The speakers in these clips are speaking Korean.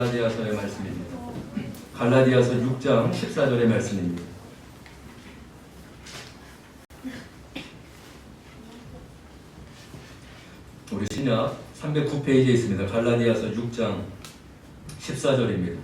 갈라디아서의 말씀입니다. 갈라디아서 6장 14절의 말씀입니다. 우리 신약 309페이지에 있습니다. 갈라디아서 6장 14절입니다.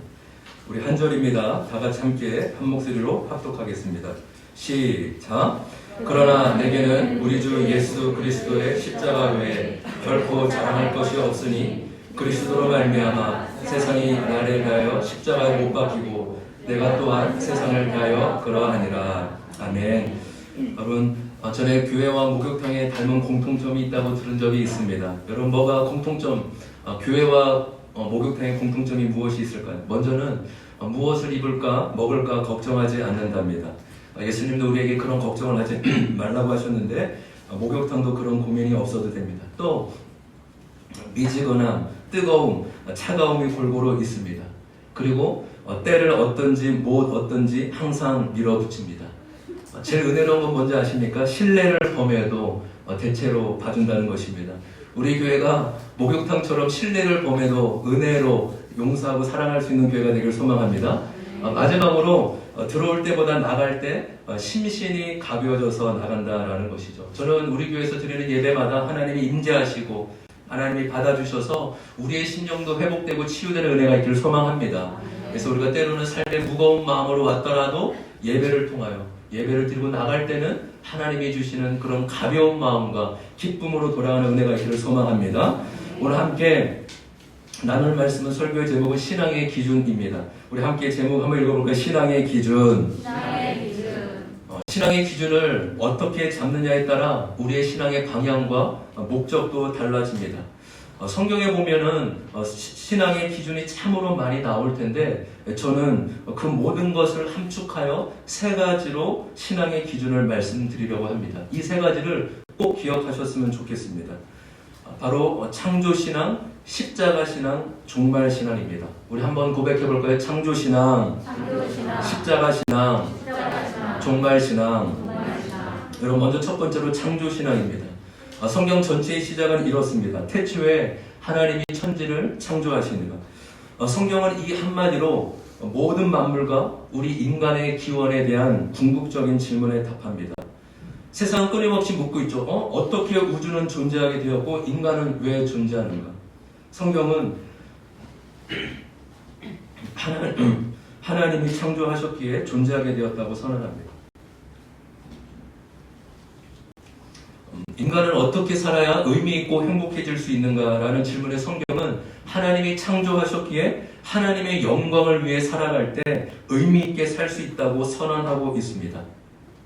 우리 한 절입니다. 다 같이 함께 한 목소리로 합독하겠습니다. 시작. 그러나 내게는 우리 주 예수 그리스도의 십자가 외에 결코 자랑할 것이 없으니 그리스도로 말미암아 세상이 나를 위하여 십자가에 못 박히고 내가 또한 세상을 위하여 그러하니라. 아멘. 여러분, 전에 교회와 목욕탕에 닮은 공통점이 있다고 들은 적이 있습니다. 여러분, 뭐가 공통점, 교회와 목욕탕의 공통점이 무엇이 있을까요? 먼저는 무엇을 입을까 먹을까 걱정하지 않는답니다. 예수님도 우리에게 그런 걱정을 하지 말라고 하셨는데 목욕탕도 그런 고민이 없어도 됩니다. 또 미지근함, 뜨거움, 차가움이 골고루 있습니다. 그리고 때를 얻든지 못 얻든지 항상 밀어붙입니다. 제일 은혜로운 건 뭔지 아십니까? 신뢰를 범해도 대체로 봐준다는 것입니다. 우리 교회가 목욕탕처럼 신뢰를 범해도 은혜로 용서하고 사랑할 수 있는 교회가 되길 소망합니다. 마지막으로 들어올 때보다 나갈 때 심신이 가벼워져서 나간다라는 것이죠. 저는 우리 교회에서 드리는 예배마다 하나님이 임재하시고 하나님이 받아주셔서 우리의 심령도 회복되고 치유되는 은혜가 있기를 소망합니다. 그래서 우리가 때로는 삶의 무거운 마음으로 왔더라도 예배를 통하여 예배를 드리고 나갈 때는 하나님이 주시는 그런 가벼운 마음과 기쁨으로 돌아가는 은혜가 있기를 소망합니다. 오늘 함께 나눌 말씀은 설교의 제목은 신앙의 기준입니다. 우리 함께 제목 한번 읽어볼까요? 신앙의 기준. 신앙의 기준을 어떻게 잡느냐에 따라 우리의 신앙의 방향과 목적도 달라집니다. 성경에 보면은 신앙의 기준이 참으로 많이 나올 텐데 저는 그 모든 것을 함축하여 세 가지로 신앙의 기준을 말씀드리려고 합니다. 이 세 가지를 꼭 기억하셨으면 좋겠습니다. 바로 창조신앙, 십자가신앙, 종말신앙입니다. 우리 한번 고백해볼까요? 창조신앙, 십자가신앙, 종말신앙. 여러분, 먼저 첫 번째로 창조신앙입니다. 성경 전체의 시작은 이렇습니다. 태초에 하나님이 천지를 창조하시니라. 성경은 이 한마디로 모든 만물과 우리 인간의 기원에 대한 궁극적인 질문에 답합니다. 세상은 끊임없이 묻고 있죠. 어떻게 우주는 존재하게 되었고 인간은 왜 존재하는가? 성경은 하나님이 창조하셨기에 존재하게 되었다고 선언합니다. 인간은 어떻게 살아야 의미 있고 행복해질 수 있는가라는 질문에 성경은 하나님이 창조하셨기에 하나님의 영광을 위해 살아갈 때 의미 있게 살 수 있다고 선언하고 있습니다.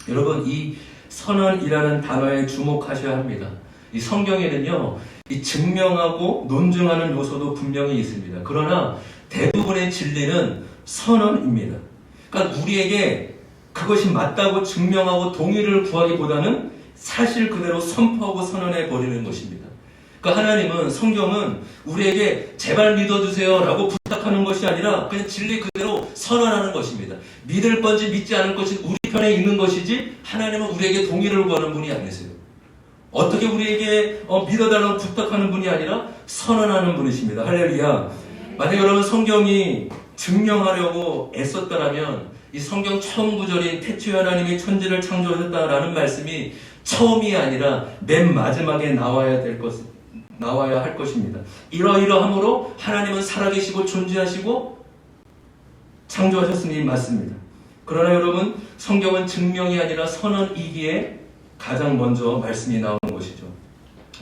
여러분, 이 선언이라는 단어에 주목하셔야 합니다. 이 성경에는요, 이 증명하고 논증하는 요소도 분명히 있습니다. 그러나 대부분의 진리는 선언입니다. 그러니까 우리에게 그것이 맞다고 증명하고 동의를 구하기보다는 사실 그대로 선포하고 선언해 버리는 것입니다. 그러니까 하나님은, 성경은 우리에게 제발 믿어주세요 라고 부탁하는 것이 아니라 그냥 진리 그대로 선언하는 것입니다. 믿을 건지 믿지 않을 것이 우리 편에 있는 것이지 하나님은 우리에게 동의를 구하는 분이 아니세요. 어떻게 우리에게 믿어달라고 부탁하는 분이 아니라 선언하는 분이십니다. 할렐루야. 만약 여러분 성경이 증명하려고 애썼더라면 이 성경 처음 구절인 태초에 하나님이 천지를 창조하셨다라는 말씀이 처음이 아니라 맨 마지막에 나와야 할 것입니다. 이러이러함으로 하나님은 살아계시고 존재하시고 창조하셨으니 맞습니다. 그러나 여러분, 성경은 증명이 아니라 선언이기에 가장 먼저 말씀이 나오는 것이죠.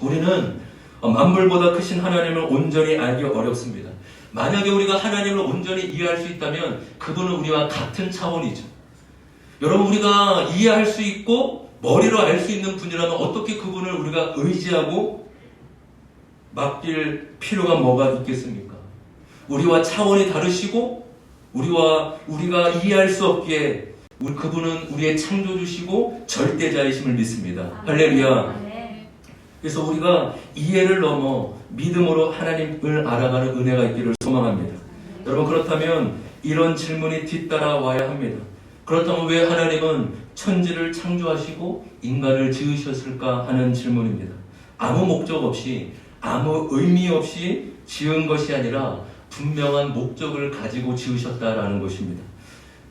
우리는 만물보다 크신 하나님을 온전히 알기 어렵습니다. 만약에 우리가 하나님을 온전히 이해할 수 있다면 그분은 우리와 같은 차원이죠. 여러분, 우리가 이해할 수 있고 머리로 알 수 있는 분이라면 어떻게 그분을 우리가 의지하고 맡길 필요가 뭐가 있겠습니까? 우리와 차원이 다르시고 우리가 이해할 수 없기에 그분은 우리의 창조주시고 절대자이심을 믿습니다. 할렐루야. 그래서 우리가 이해를 넘어 믿음으로 하나님을 알아가는 은혜가 있기를 소망합니다. 여러분, 그렇다면 이런 질문이 뒤따라와야 합니다. 그렇다면 왜 하나님은 천지를 창조하시고 인간을 지으셨을까 하는 질문입니다. 아무 목적 없이 아무 의미 없이 지은 것이 아니라 분명한 목적을 가지고 지으셨다라는 것입니다.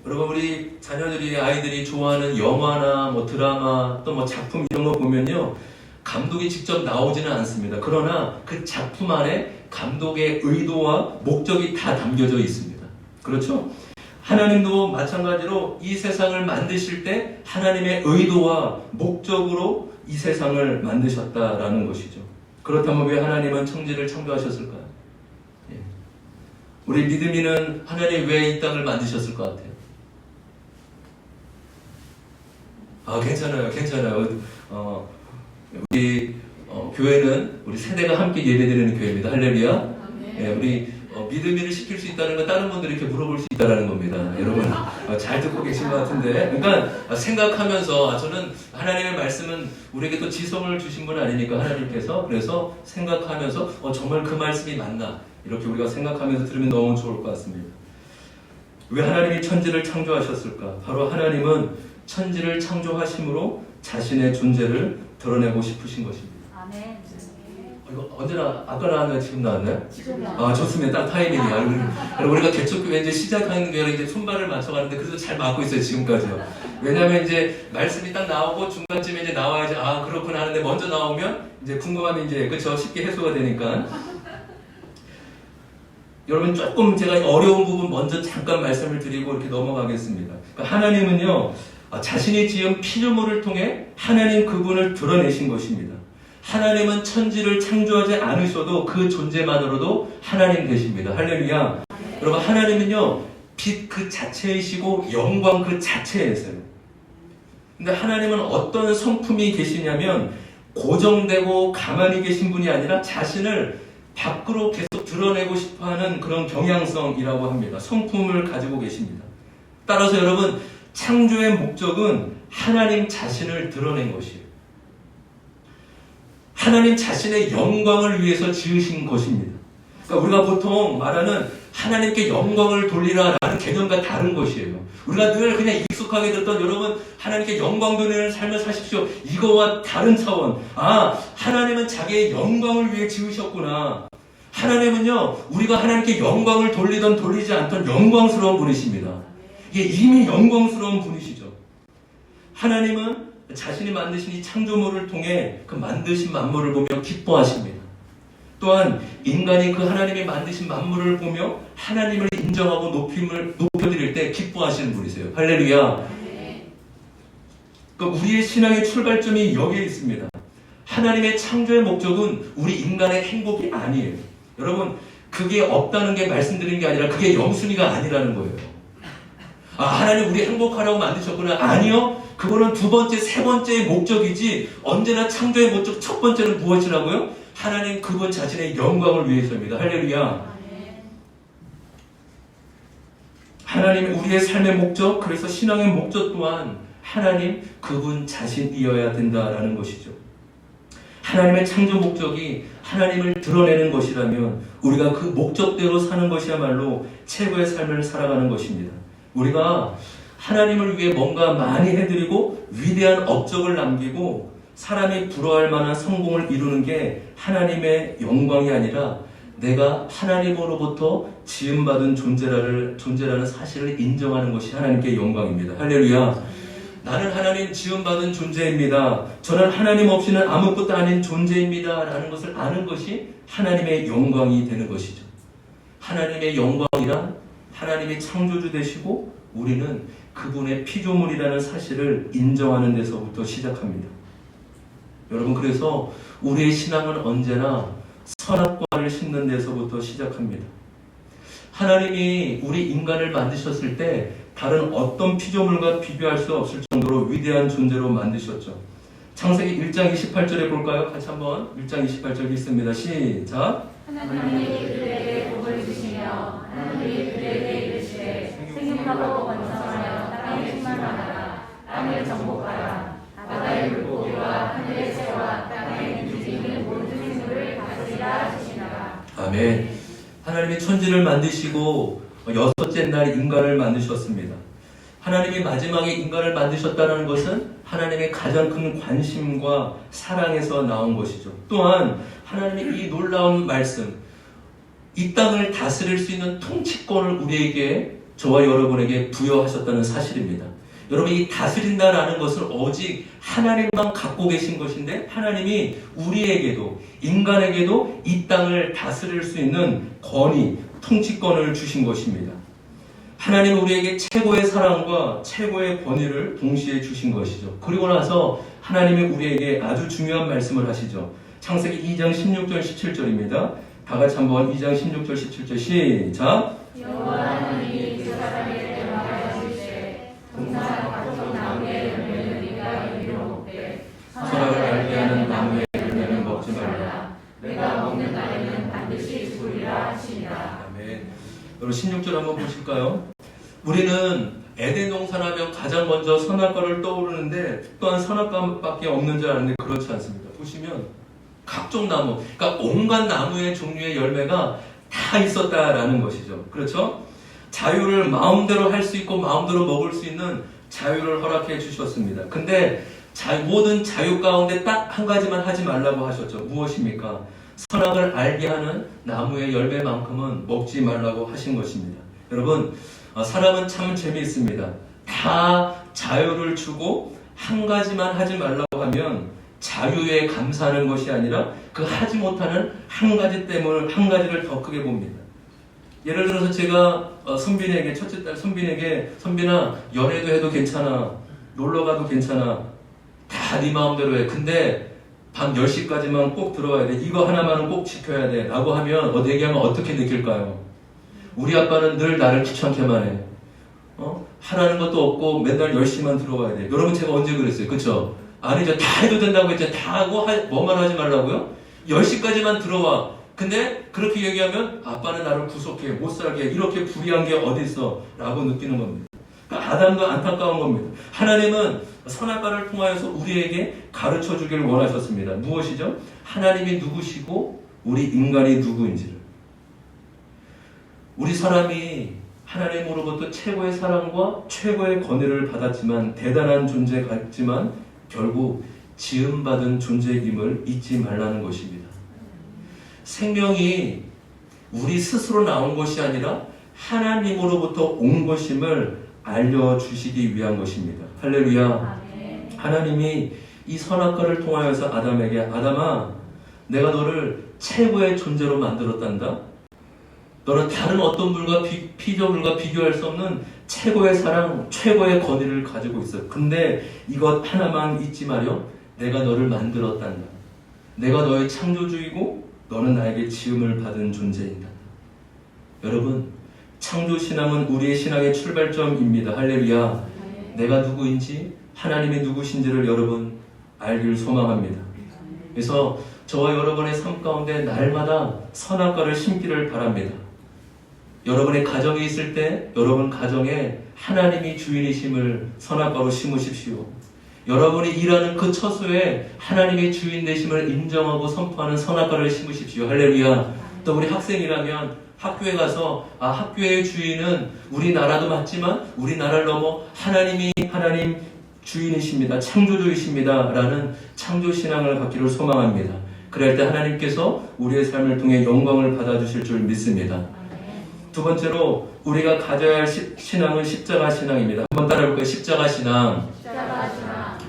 여러분, 우리 자녀들이, 아이들이 좋아하는 영화나 뭐 드라마 또 뭐 작품 이런 거 보면요, 감독이 직접 나오지는 않습니다. 그러나 그 작품 안에 감독의 의도와 목적이 다 담겨져 있습니다. 그렇죠? 하나님도 마찬가지로 이 세상을 만드실 때 하나님의 의도와 목적으로 이 세상을 만드셨다라는 것이죠. 그렇다면 왜 하나님은 천지를 창조하셨을까요? 예. 우리 믿음이는 하나님 왜 이 땅을 만드셨을 것 같아요? 괜찮아요. 우리 교회는 우리 세대가 함께 예배드리는 교회입니다. 할렐루야. 예, 우리 믿음이를 시킬 수 있다는 건 다른 분들이 이렇게 물어볼 수 있다는 겁니다. 여러분 잘 듣고 계신 것 같은데, 그러니까 생각하면서 저는 하나님의 말씀은 우리에게 또 지성을 주신 분 아니니까 하나님께서, 그래서 생각하면서 정말 그 말씀이 맞나 이렇게 우리가 생각하면서 들으면 너무 좋을 것 같습니다. 왜 하나님이 천지를 창조하셨을까? 바로 하나님은 천지를 창조하심으로 자신의 존재를 드러내고 싶으신 것입니다. 아멘. 이거 언제 아까 나왔나요? 지금 나왔나요? 지금 나왔나요? 좋습니다. 딱 타이밍이야. 우리가 개척교회 이제 시작하는 거에 이제 손발을 맞춰가는데 그래도 잘 맞고 있어요, 지금까지요. 왜냐하면 이제 말씀이 딱 나오고 중간쯤에 이제 나와야지, 그렇구나 하는데 먼저 나오면 이제 궁금함이 이제, 그쵸? 쉽게 해소가 되니까. 여러분, 조금 제가 어려운 부분 먼저 잠깐 말씀을 드리고 이렇게 넘어가겠습니다. 그러니까 하나님은요, 자신이 지은 피조물을 통해 하나님 그분을 드러내신 것입니다. 하나님은 천지를 창조하지 않으셔도 그 존재만으로도 하나님 되십니다. 할렐루야. 여러분, 하나님은요, 빛 그 자체이시고 영광 그 자체이세요. 근데 하나님은 어떤 성품이 계시냐면 고정되고 가만히 계신 분이 아니라 자신을 밖으로 계속 드러내고 싶어하는 그런 경향성이라고 합니다. 성품을 가지고 계십니다. 따라서 여러분, 창조의 목적은 하나님 자신을 드러낸 것이에요. 하나님 자신의 영광을 위해서 지으신 것입니다. 그러니까 우리가 보통 말하는 하나님께 영광을 돌리라라는 개념과 다른 것이에요. 우리가 늘 그냥 익숙하게 듣던, 여러분 하나님께 영광 돌리는 삶을 사십시오, 이거와 다른 차원. 하나님은 자기의 영광을 위해 지으셨구나. 하나님은요, 우리가 하나님께 영광을 돌리던 돌리지 않던 영광스러운 분이십니다. 이게 이미 영광스러운 분이시죠. 하나님은 자신이 만드신 이 창조물을 통해 그 만드신 만물을 보며 기뻐하십니다. 또한 인간이 그 하나님이 만드신 만물을 보며 하나님을 인정하고 높여드릴 때 기뻐하시는 분이세요. 할렐루야. 그러니까 우리의 신앙의 출발점이 여기에 있습니다. 하나님의 창조의 목적은 우리 인간의 행복이 아니에요. 여러분, 그게 없다는 게 말씀드린 게 아니라 그게 영순위가 아니라는 거예요. 하나님 우리 행복하라고 만드셨구나. 아니요. 그거는 두 번째, 세 번째의 목적이지, 언제나 창조의 목적 첫 번째는 무엇이라고요? 하나님 그분 자신의 영광을 위해서입니다. 할렐루야. 하나님이 우리의 삶의 목적, 그래서 신앙의 목적 또한 하나님 그분 자신이어야 된다라는 것이죠. 하나님의 창조 목적이 하나님을 드러내는 것이라면 우리가 그 목적대로 사는 것이야말로 최고의 삶을 살아가는 것입니다. 우리가 하나님을 위해 뭔가 많이 해드리고 위대한 업적을 남기고 사람이 부러워할 만한 성공을 이루는 게 하나님의 영광이 아니라 내가 하나님으로부터 지음받은 존재라는 사실을 인정하는 것이 하나님께 영광입니다. 할렐루야. 나는 하나님 지음받은 존재입니다. 저는 하나님 없이는 아무것도 아닌 존재입니다. 라는 것을 아는 것이 하나님의 영광이 되는 것이죠. 하나님의 영광이란 하나님이 창조주 되시고 우리는 그분의 피조물이라는 사실을 인정하는 데서부터 시작합니다. 여러분, 그래서 우리의 신앙은 언제나 선악과를 심는 데서부터 시작합니다. 하나님이 우리 인간을 만드셨을 때 다른 어떤 피조물과 비교할 수 없을 정도로 위대한 존재로 만드셨죠. 창세기 1장 28절에 볼까요? 같이 한번 1장 28절 읽습니다. 시작. 하나님이 그들에게 복을 주시며 하나님이 그들에게 이르시되 생육하고 번성하여 땅에 충만하라. 땅을 정복하라. 바다의 물고기와 하늘의 새와 땅에 움직이는 모든 생물을 다스리라 하시니라. 아멘. 하나님이 천지를 만드시고 여섯째 날 인간을 만드셨습니다. 하나님이 마지막에 인간을 만드셨다는 것은 하나님의 가장 큰 관심과 사랑에서 나온 것이죠. 또한 하나님이 이 놀라운 말씀, 이 땅을 다스릴 수 있는 통치권을 우리에게, 저와 여러분에게 부여하셨다는 사실입니다. 여러분, 이 다스린다라는 것은 오직 하나님만 갖고 계신 것인데, 하나님이 우리에게도, 인간에게도 이 땅을 다스릴 수 있는 권위, 통치권을 주신 것입니다. 하나님은 우리에게 최고의 사랑과 최고의 권위를 동시에 주신 것이죠. 그리고 나서 하나님이 우리에게 아주 중요한 말씀을 하시죠. 창세기 2장 16절 17절입니다. 다 같이 한번 2장 16절 17절 시작. 여호와 하나님이 그 사람에게 말하시되 동산 각종 나무의 열매는 네가 임의로 먹되 선악을 알게 하는 나무의 열매는 먹지 말라. 내가 먹는 날에는 반드시 죽으리라 하시니라. 아멘. 여러분 16절 한번 보실까요? 우리는 에덴 동산하면 가장 먼저 선악과를 떠오르는데 또한 선악과밖에 없는 줄 아는데 그렇지 않습니다. 보시면 각종 나무, 그러니까 온갖 나무의 종류의 열매가 다 있었다라는 것이죠. 그렇죠? 자유를 마음대로 할 수 있고 마음대로 먹을 수 있는 자유를 허락해 주셨습니다. 근데 모든 자유 가운데 딱 한 가지만 하지 말라고 하셨죠. 무엇입니까? 선악을 알게 하는 나무의 열매만큼은 먹지 말라고 하신 것입니다. 여러분, 사람은 참 재미있습니다. 다 자유를 주고 한 가지만 하지 말라고 하면 자유에 감사하는 것이 아니라 그 하지 못하는 한 가지 때문에 한 가지를 더 크게 봅니다. 예를 들어서 제가 선빈에게, 첫째 딸 선빈에게, 선빈아, 연애도 해도 괜찮아, 놀러 가도 괜찮아, 다 네 마음대로 해. 근데 밤 10시까지만 꼭 들어와야 돼. 이거 하나만은 꼭 지켜야 돼. 라고 하면, 얘기하면 어떻게 느낄까요? 우리 아빠는 늘 나를 귀찮게만 해. 하라는 것도 없고 맨날 10시만 들어와야 돼. 여러분, 제가 언제 그랬어요? 그쵸? 아니죠. 다 해도 된다고 했죠. 다 하고 뭐만 하지 말라고요? 10시까지만 들어와. 근데 그렇게 얘기하면 아빠는 나를 구속해, 못 살게 해. 이렇게 불의한 게 어디 있어? 라고 느끼는 겁니다. 그러니까 아담도 안타까운 겁니다. 하나님은 선악과를 통하여서 우리에게 가르쳐 주기를 원하셨습니다. 무엇이죠? 하나님이 누구시고 우리 인간이 누구인지를. 우리 사람이 하나님으로부터 최고의 사랑과 최고의 권위를 받았지만, 대단한 존재 같지만 결국 지음받은 존재임을 잊지 말라는 것입니다. 생명이 우리 스스로 나온 것이 아니라 하나님으로부터 온 것임을 알려주시기 위한 것입니다. 할렐루야. 하나님이 이 선악과를 통하여서 아담에게, 아담아, 내가 너를 최고의 존재로 만들었단다. 너는 다른 어떤 불과 피조물과 비교할 수 없는 최고의 사랑, 최고의 권위를 가지고 있어. 근데 이것 하나만 잊지 마렴. 내가 너를 만들었단다. 내가 너의 창조주이고 너는 나에게 지음을 받은 존재이다. 여러분, 창조신앙은 우리의 신앙의 출발점입니다. 할렐루야. 내가 누구인지, 하나님이 누구신지를 여러분 알기를 소망합니다. 그래서 저와 여러분의 삶 가운데 날마다 선악과를 심기를 바랍니다. 여러분의 가정에 있을 때 여러분 가정에 하나님이 주인이심을 선악과로 심으십시오. 여러분이 일하는 그 처소에 하나님의 주인 되심을 인정하고 선포하는 선악과를 심으십시오. 할렐루야. 또 우리 학생이라면 학교에 가서 학교의 주인은 우리나라도 맞지만 우리나라를 넘어 하나님 주인이십니다. 창조주이십니다. 라는 창조신앙을 갖기를 소망합니다. 그럴 때 하나님께서 우리의 삶을 통해 영광을 받아주실 줄 믿습니다. 두 번째로 우리가 가져야 할 신앙은 십자가 신앙입니다. 한번 따라해볼까요? 십자가 신앙.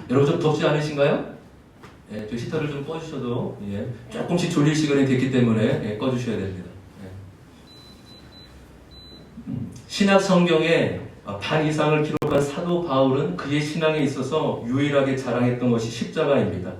여러분 좀 덥지 않으신가요? 예, 저 히터를 좀 꺼주셔도 조금씩 졸릴 시간이 됐기 때문에 꺼주셔야 됩니다. 신약 성경에 반 이상을 기록한 사도 바울은 그의 신앙에 있어서 유일하게 자랑했던 것이 십자가입니다.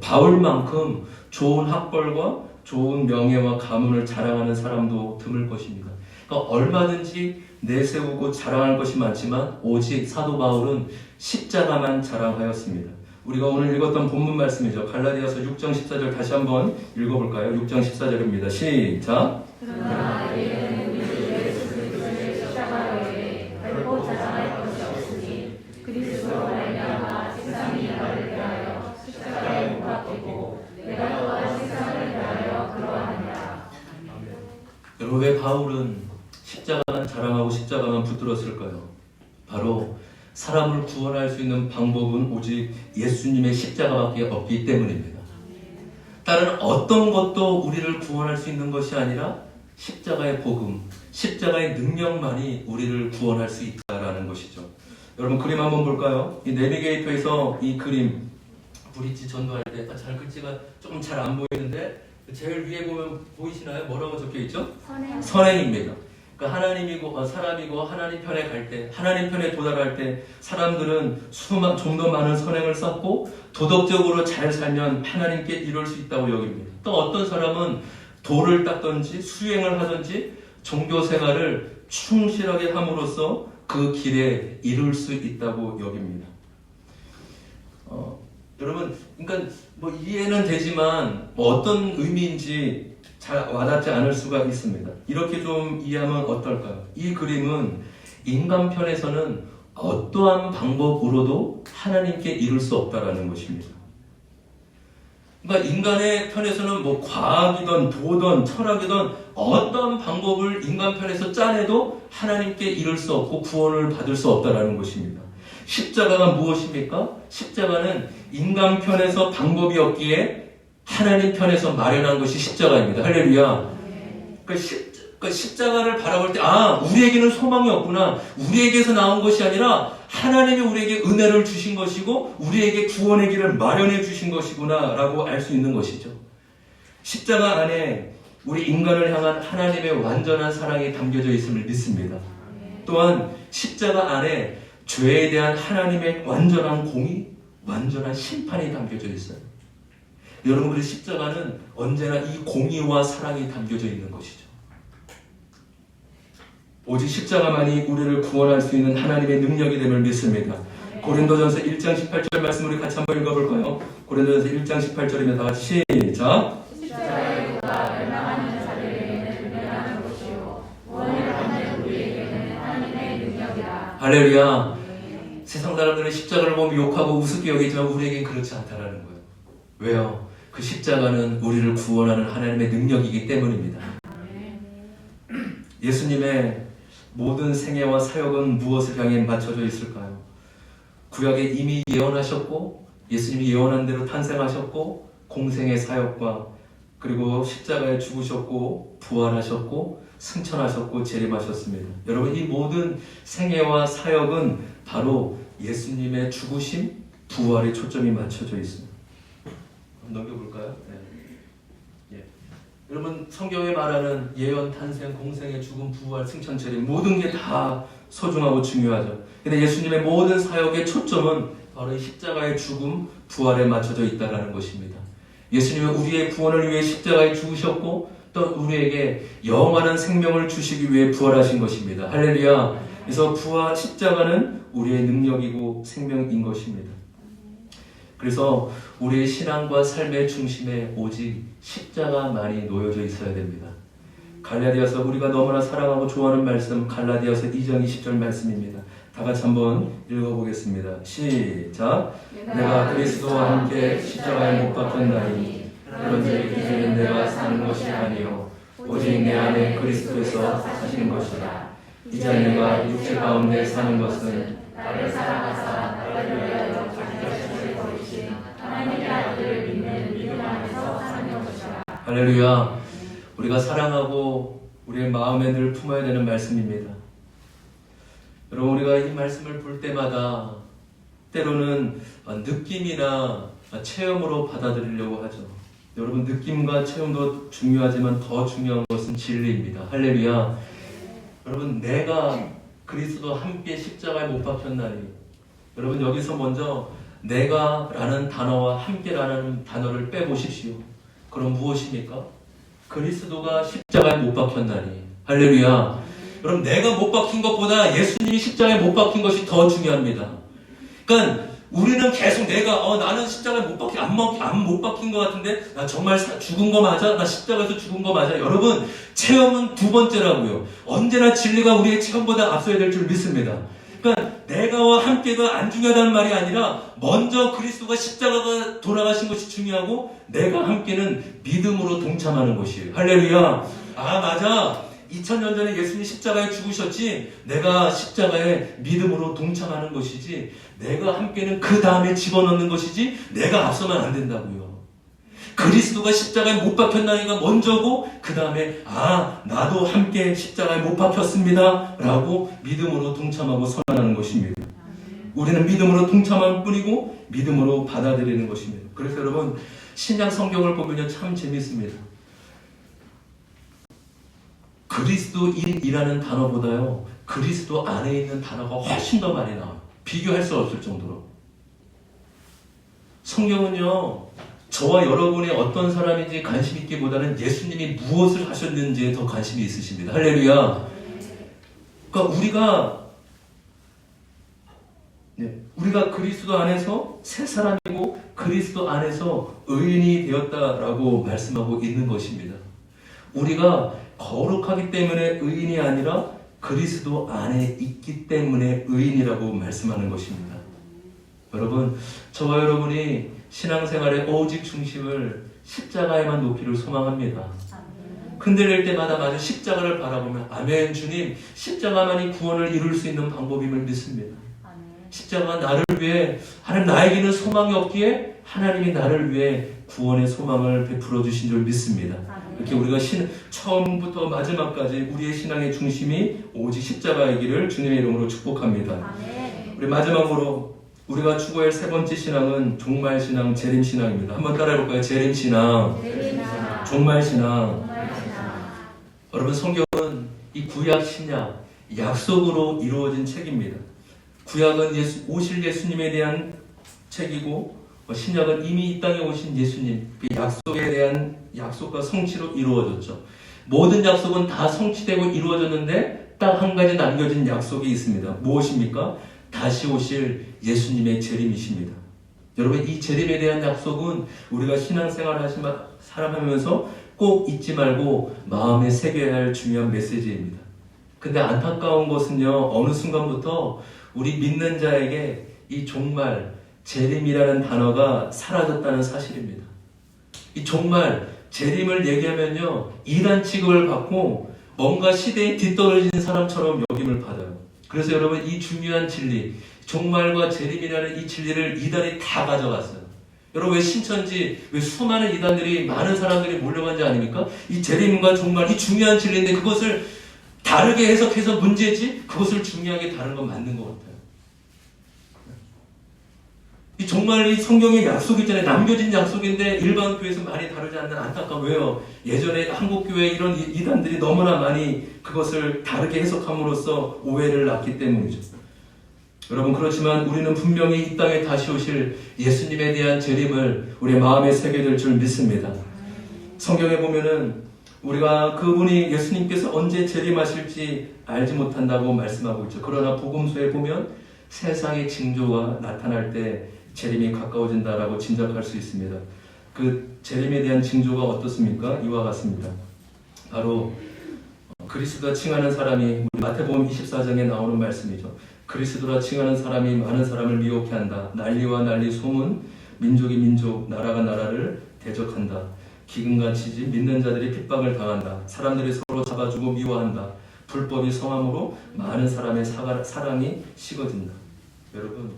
바울만큼 좋은 학벌과 좋은 명예와 가문을 자랑하는 사람도 드물 것입니다. 그러니까 얼마든지 내세우고 자랑할 것이 많지만 오직 사도 바울은 십자가만 자랑하였습니다. 우리가 오늘 읽었던 본문 말씀이죠. 갈라디아서 6장 14절 다시 한번 읽어볼까요? 6장 14절입니다. 시작. 그러나 우리는 우리 주 예수 그리스도의 십자가 외에 결코 자랑할 것이 없으니 그리스도로 말미암아 세상이 나를 대하여 십자가에 못 박히고 내가 또한 세상을 대하여 그러하니라. 여러분, 왜 바울은 십자가만 자랑하고 십자가만 붙들었을까요? 바로 사람을 구원할 수 있는 방법은 오직 예수님의 십자가밖에 없기 때문입니다. 다른 어떤 것도 우리를 구원할 수 있는 것이 아니라 십자가의 복음, 십자가의 능력만이 우리를 구원할 수 있다라는 것이죠. 여러분 그림 한번 볼까요? 이 내비게이터에서 이 그림 브릿지 전도할 때 잘 글씨가 조금 잘 안 보이는데 제일 위에 보면 보이시나요? 뭐라고 적혀 있죠? 선행입니다. 그러니까 하나님이고 사람이고 하나님 편에 갈 때, 하나님 편에 도달할 때 사람들은 좀 더 많은 선행을 쌓고 도덕적으로 잘 살면 하나님께 이룰 수 있다고 여깁니다. 또 어떤 사람은 돌을 닦든지 수행을 하든지 종교 생활을 충실하게 함으로써 그 길에 이룰 수 있다고 여깁니다. 여러분, 그러니까 뭐 이해는 되지만 뭐 어떤 의미인지 잘 와닿지 않을 수가 있습니다. 이렇게 좀 이해하면 어떨까요? 이 그림은 인간 편에서는 어떠한 방법으로도 하나님께 이룰 수 없다라는 것입니다. 그러니까 인간의 편에서는 뭐 과학이든 도든 철학이든 어떤 방법을 인간 편에서 짜내도 하나님께 이룰 수 없고 구원을 받을 수 없다라는 것입니다. 십자가가 무엇입니까? 십자가는 인간 편에서 방법이 없기에 하나님 편에서 마련한 것이 십자가입니다. 할렐루야. 그러니까 십자가를 바라볼 때 우리에게는 소망이 없구나. 우리에게서 나온 것이 아니라 하나님이 우리에게 은혜를 주신 것이고 우리에게 구원의 길을 마련해 주신 것이구나 라고 알 수 있는 것이죠. 십자가 안에 우리 인간을 향한 하나님의 완전한 사랑이 담겨져 있음을 믿습니다. 또한 십자가 안에 죄에 대한 하나님의 완전한 공의, 완전한 심판이 담겨져 있어요. 여러분, 우리 십자가는 언제나 이 공의와 사랑이 담겨져 있는 것이죠. 오직 십자가만이 우리를 구원할 수 있는 하나님의 능력이 됨을 믿습니다. 고린도전서 1장 18절 말씀 우리 같이 한번 읽어볼까요? 고린도전서 1장 18절이면 다 같이 시작. 십자가의 도가 멸망하는 자들에게는 멸망하는 것이요 구원을 받는 우리에게는 하나님의 능력이라. 할렐루야. 세상 사람들은 십자가를 보면 욕하고 우습게 여기지만 우리에겐 그렇지 않다라는 거예요. 왜요? 그 십자가는 우리를 구원하는 하나님의 능력이기 때문입니다. 예수님의 모든 생애와 사역은 무엇을 향해 맞춰져 있을까요? 구약에 이미 예언하셨고 예수님이 예언한 대로 탄생하셨고 공생의 사역과 그리고 십자가에 죽으셨고 부활하셨고 승천하셨고 재림하셨습니다. 여러분, 이 모든 생애와 사역은 바로 예수님의 죽으심, 부활에 초점이 맞춰져 있습니다. 넘겨볼까요? 네. 여러분, 성경에 말하는 예언, 탄생, 공생의 죽음, 부활, 승천, 재림 모든 게 다 소중하고 중요하죠. 근데 예수님의 모든 사역의 초점은 바로 이 십자가의 죽음, 부활에 맞춰져 있다는 것입니다. 예수님은 우리의 구원을 위해 십자가에 죽으셨고 또 우리에게 영원한 생명을 주시기 위해 부활하신 것입니다. 할렐루야. 그래서 부활, 십자가는 우리의 능력이고 생명인 것입니다. 그래서 우리의 신앙과 삶의 중심에 오직 십자가만이 놓여져 있어야 됩니다. 갈라디아서 우리가 너무나 사랑하고 좋아하는 말씀 갈라디아서 2장 20절 말씀입니다. 다 같이 한번 읽어보겠습니다. 시작. 내가 그리스도와 함께 십자가에 못 박혔나니 그런즉 이제는 내가 사는 것이 아니요 오직 내 안에 그리스도에서 사시는 것이라. 이제 내가 육체 가운데 사는 것은 나를 사랑하사 나를 위하여 자기 자신을 버리신 하나님의 아들을 믿는 믿음 안에서 사는 것이라. 할렐루야. 우리가 사랑하고 우리의 마음에 늘 품어야 되는 말씀입니다. 여러분, 우리가 이 말씀을 볼 때마다 때로는 느낌이나 체험으로 받아들이려고 하죠. 여러분, 느낌과 체험도 중요하지만 더 중요한 것은 진리입니다. 할렐루야. 여러분, 내가 그리스도와 함께 십자가에 못 박혔나니, 여러분 여기서 먼저 내가 라는 단어와 함께라는 단어를 빼보십시오. 그럼 무엇입니까? 그리스도가 십자가에 못 박혔나니. 할렐루야. 여러분, 내가 못 박힌 것보다 예수님이 십자가에 못 박힌 것이 더 중요합니다. 그러니까 우리는 계속 내가 나는 십자가에 못 박힌 것 같은데 나 정말 죽은 거 맞아? 나 십자가에서 죽은 거 맞아? 여러분, 체험은 두 번째라고요. 언제나 진리가 우리의 체험보다 앞서야 될 줄 믿습니다. 그러니까 내가와 함께가 안 중요하다는 말이 아니라 먼저 그리스도가 십자가가 돌아가신 것이 중요하고 내가 함께는 믿음으로 동참하는 것이에요. 할렐루야. 맞아. 2000년 전에 예수님이 십자가에 죽으셨지 내가 십자가에 믿음으로 동참하는 것이지 내가 함께는 그 다음에 집어넣는 것이지 내가 앞서면 안 된다고요. 그리스도가 십자가에 못 박혔나이가 먼저고 그 다음에 나도 함께 십자가에 못 박혔습니다 라고 믿음으로 동참하고 선언하는 것입니다. 우리는 믿음으로 동참할 뿐이고 믿음으로 받아들이는 것입니다. 그래서 여러분 신약 성경을 보면요 참 재밌습니다. 그리스도인이라는 단어보다요 그리스도 안에 있는 단어가 훨씬 더 많이 나와요. 비교할 수 없을 정도로. 성경은요 저와 여러분이 어떤 사람인지 관심 있기보다는 예수님이 무엇을 하셨는지에 더 관심이 있으십니다. 할렐루야. 그러니까 우리가 그리스도 안에서 새 사람이고 그리스도 안에서 의인이 되었다라고 말씀하고 있는 것입니다. 우리가 거룩하기 때문에 의인이 아니라 그리스도 안에 있기 때문에 의인이라고 말씀하는 것입니다. 여러분, 저와 여러분이 신앙생활의 오직 중심을 십자가에만 놓기를 소망합니다. 흔들릴 때마다 마저 십자가를 바라보면 아멘 주님, 십자가만이 구원을 이룰 수 있는 방법임을 믿습니다. 십자가가 나를 위해 하나님 나에게는 소망이 없기에 하나님이 나를 위해 구원의 소망을 베풀어 주신 줄 믿습니다. 이렇게 우리가 처음부터 마지막까지 우리의 신앙의 중심이 오직 십자가이기를 주님의 이름으로 축복합니다. 우리 마지막으로 우리가 추구할 세 번째 신앙은 종말신앙, 재림신앙입니다. 한번 따라해볼까요? 재림신앙, 종말신앙. 여러분 성경은 이 구약, 신약, 약속으로 이루어진 책입니다. 구약은 오실 예수님에 대한 책이고 신약은 이미 이 땅에 오신 예수님, 그 약속에 대한 약속과 성취로 이루어졌죠. 모든 약속은 다 성취되고 이루어졌는데 딱 한 가지 남겨진 약속이 있습니다. 무엇입니까? 다시 오실 예수님의 재림이십니다. 여러분 이 재림에 대한 약속은 우리가 신앙생활 살아가면서 꼭 잊지 말고 마음에 새겨야 할 중요한 메시지입니다. 근데 안타까운 것은요, 어느 순간부터 우리 믿는 자에게 이 종말, 재림이라는 단어가 사라졌다는 사실입니다. 이 종말, 재림을 얘기하면요, 이단 취급을 받고 뭔가 시대에 뒤떨어진 사람처럼 여김을 받아요. 그래서 여러분 이 중요한 진리, 종말과 재림이라는 이 진리를 이단이 다 가져갔어요. 여러분 왜 신천지, 왜 수많은 이단들이 많은 사람들이 몰려간 지 아닙니까? 이 재림과 종말, 이 중요한 진리인데 그것을 다르게 해석해서 문제지 그것을 중요하게 다른 건 맞는 것 같아요. 이 정말 이 성경의 약속이 있잖아요. 남겨진 약속인데 일반 교회에서 많이 다루지 않는 안타까움. 왜요? 예전에 한국교회 이런 이단들이 너무나 많이 그것을 다르게 해석함으로써 오해를 낳기 때문이죠. 여러분 그렇지만 우리는 분명히 이 땅에 다시 오실 예수님에 대한 재림을 우리의 마음에 새겨질 줄 믿습니다. 성경에 보면은 우리가 그분이 예수님께서 언제 재림하실지 알지 못한다고 말씀하고 있죠. 그러나 복음서에 보면 세상의 징조가 나타날 때 재림이 가까워진다라고 짐작할 수 있습니다. 그 재림에 대한 징조가 어떻습니까? 이와 같습니다. 바로 그리스도라 칭하는 사람이 마태복음 24장에 나오는 말씀이죠. 그리스도라 칭하는 사람이 많은 사람을 미혹해 한다. 난리와 난리 소문, 민족이 민족, 나라가 나라를 대적한다. 기근같이 믿는 자들이 핍박을 당한다. 사람들이 서로 잡아주고 미워한다. 불법이 성함으로 많은 사람의 사랑이 식어진다. 여러분,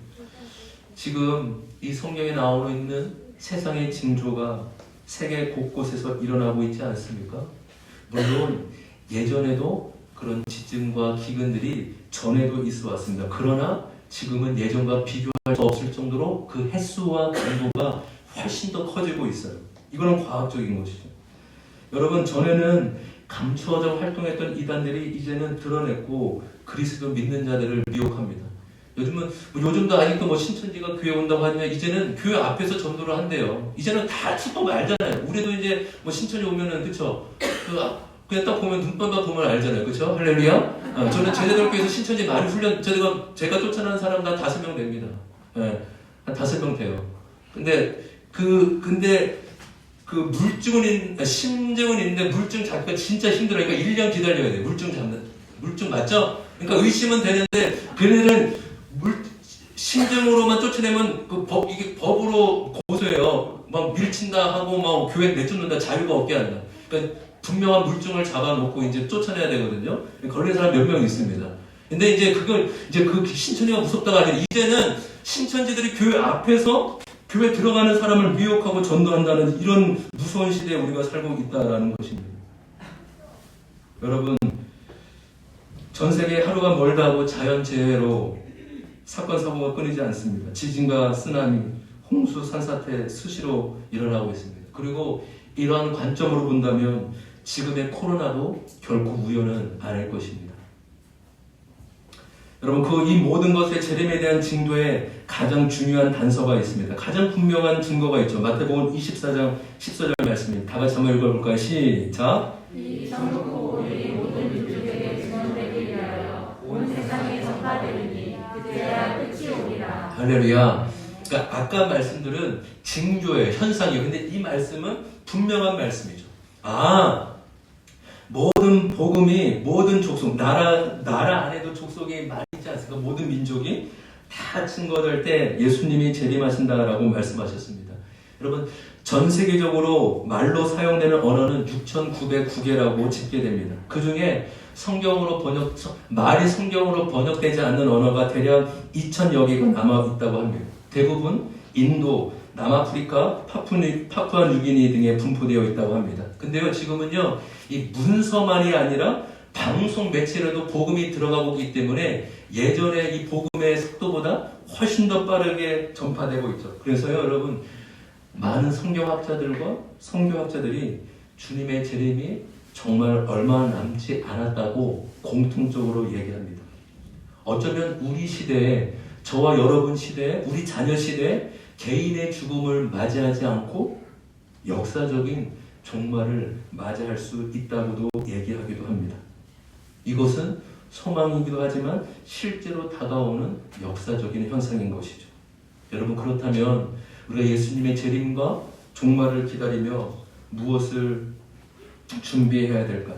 지금 이 성경에 나오고 있는 세상의 징조가 세계 곳곳에서 일어나고 있지 않습니까? 물론 예전에도 그런 지증과 기근들이 전에도 있어 왔습니다. 그러나 지금은 예전과 비교할 수 없을 정도로 그 횟수와 강도가 훨씬 더 커지고 있어요. 이거는 과학적인 것이죠. 여러분, 전에는 감추어져 활동했던 이단들이 이제는 드러냈고 그리스도 믿는 자들을 미혹합니다. 요즘도 아직도 신천지가 교회 온다고 하지만 이제는 교회 앞에서 전도를 한대요. 이제는 다 수법 알잖아요. 우리도 이제 신천지 오면은 그쵸? 그냥 딱 보면 눈빛만 보면 알잖아요. 그쵸? 할렐루야? 저는 제자들교회에서 신천지 많이 제가 쫓아나는 사람 다 5명 됩니다. 한 5명 돼요. 근데 심증은 있는데 물증 잡기가 진짜 힘들어요. 그러니까 1년 기다려야 돼요. 물증 맞죠? 그러니까 의심은 되는데 걔네들은 심증으로만 쫓아내면 이게 법으로 고소해요. 막 밀친다 하고 막 교회 내쫓는다, 자유가 없게 한다. 그러니까 분명한 물증을 잡아놓고 이제 쫓아내야 되거든요. 걸린 사람 몇 명 있습니다. 근데 이제 그 신천지가 무섭다가 아니라 이제는 신천지들이 교회 앞에서 교회 들어가는 사람을 미혹하고 전도한다는 이런 무서운 시대에 우리가 살고 있다는 것입니다. 여러분, 전 세계 하루가 멀다 하고 자연재해로 사건 사고가 끊이지 않습니다. 지진과 쓰나미, 홍수, 산사태 수시로 일어나고 있습니다. 그리고 이러한 관점으로 본다면 지금의 코로나도 결코 우연은 아닐 것입니다. 여러분, 이 모든 것의 재림에 대한 징조에 가장 중요한 단서가 있습니다. 가장 분명한 증거가 있죠. 마태복음 24장 14절 말씀입니다. 다 같이 한번 읽어볼까요? 시작. 이 전국 복음이 모든 민족에게 증언되기 위하여 온 세상에 전파되리니 그때야 끝이 오리라. 할렐루야. 그러니까 아까 말씀들은 징조예요, 현상이에요. 근데 이 말씀은 분명한 말씀이죠. 모든 복음이 모든 족속, 나라 안에도 족속이 많이 있지 않습니까? 모든 민족이 다 증거될 때 예수님이 재림하신다라고 말씀하셨습니다. 여러분, 전 세계적으로 말로 사용되는 언어는 6,909개라고 집계됩니다. 그 중에 말이 성경으로 번역되지 않는 언어가 대략 2,000여 개가 남아있다고 합니다. 대부분 인도, 남아프리카, 파푸아뉴기니 등에 분포되어 있다고 합니다. 근데요, 지금은요, 이 문서만이 아니라 방송 매체로도 복음이 들어가고 있기 때문에 예전에 이 복음의 속도보다 훨씬 더 빠르게 전파되고 있죠. 그래서요, 여러분, 많은 성경학자들과 선교학자들이 주님의 재림이 정말 얼마 남지 않았다고 공통적으로 얘기합니다. 어쩌면 우리 시대에, 저와 여러분 시대에, 우리 자녀 시대에 개인의 죽음을 맞이하지 않고 역사적인 종말을 맞이할 수 있다고도 얘기하기도 합니다. 이것은 소망이기도 하지만 실제로 다가오는 역사적인 현상인 것이죠. 여러분, 그렇다면 우리가 예수님의 재림과 종말을 기다리며 무엇을 준비해야 될까요?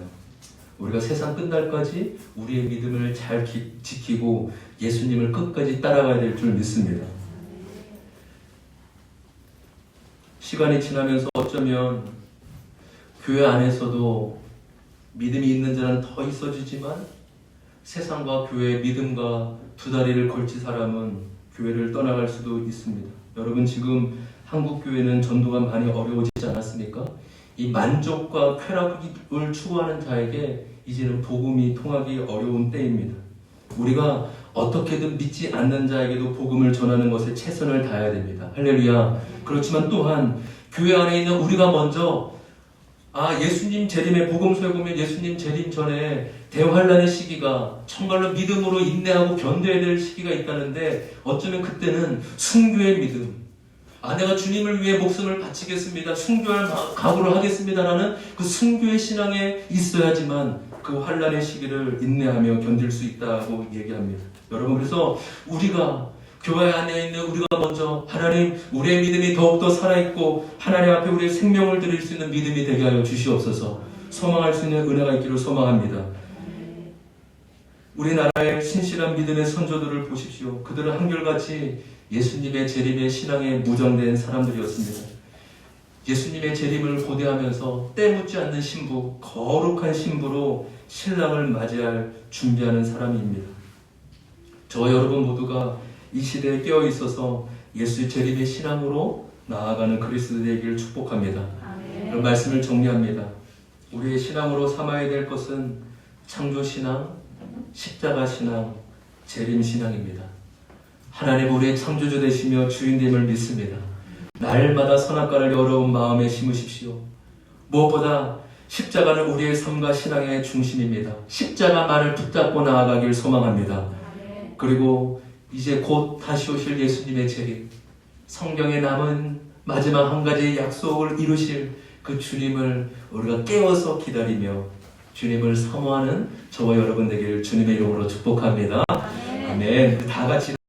우리가 세상 끝날까지 우리의 믿음을 잘 지키고 예수님을 끝까지 따라가야 될 줄 믿습니다. 시간이 지나면서 어쩌면 교회 안에서도 믿음이 있는 자는 더 있어지지만 세상과 교회의 믿음과 두 다리를 걸친 사람은 교회를 떠나갈 수도 있습니다. 여러분, 지금 한국 교회는 전도가 많이 어려워지지 않았습니까? 이 만족과 쾌락을 추구하는 자에게 이제는 복음이 통하기 어려운 때입니다. 우리가 어떻게든 믿지 않는 자에게도 복음을 전하는 것에 최선을 다해야 됩니다. 할렐루야. 그렇지만 또한 교회 안에 있는 우리가 먼저 예수님 재림의 복음서에 보면 예수님 재림 전에 대환란의 시기가 정말로 믿음으로 인내하고 견뎌야 될 시기가 있다는데 어쩌면 그때는 순교의 믿음, 내가 주님을 위해 목숨을 바치겠습니다, 순교할 각오를 하겠습니다라는 그 순교의 신앙에 있어야지만 그 환란의 시기를 인내하며 견딜 수 있다고 얘기합니다. 여러분, 그래서 우리가 교회 안에 있는 우리가 먼저 하나님, 우리의 믿음이 더욱더 살아있고 하나님 앞에 우리의 생명을 드릴 수 있는 믿음이 되게 하여 주시옵소서. 소망할 수 있는 은혜가 있기를 소망합니다. 우리나라의 신실한 믿음의 선조들을 보십시오. 그들은 한결같이 예수님의 재림의 신앙에 무장된 사람들이었습니다. 예수님의 재림을 고대하면서 때묻지 않는 신부, 거룩한 신부로 신랑을 맞이할 준비하는 사람입니다. 저와 여러분 모두가 이 시대에 깨어 있어서 예수의 재림의 신앙으로 나아가는 그리스도 되기를 축복합니다. 그런 말씀을 정리합니다. 우리의 신앙으로 삼아야 될 것은 창조신앙, 십자가신앙, 재림신앙입니다. 하나님 우리의 창조주 되시며 주인됨을 믿습니다. 날마다 선악과를 여러분 마음에 심으십시오. 무엇보다 십자가는 우리의 삶과 신앙의 중심입니다. 십자가만을 붙잡고 나아가길 소망합니다. 그리고 이제 곧 다시 오실 예수님의 재림, 성경에 남은 마지막 한 가지 약속을 이루실 그 주님을 우리가 깨어서 기다리며 주님을 사모하는 저와 여러분 되기를 주님의 이름으로 축복합니다. 아멘. 다 같이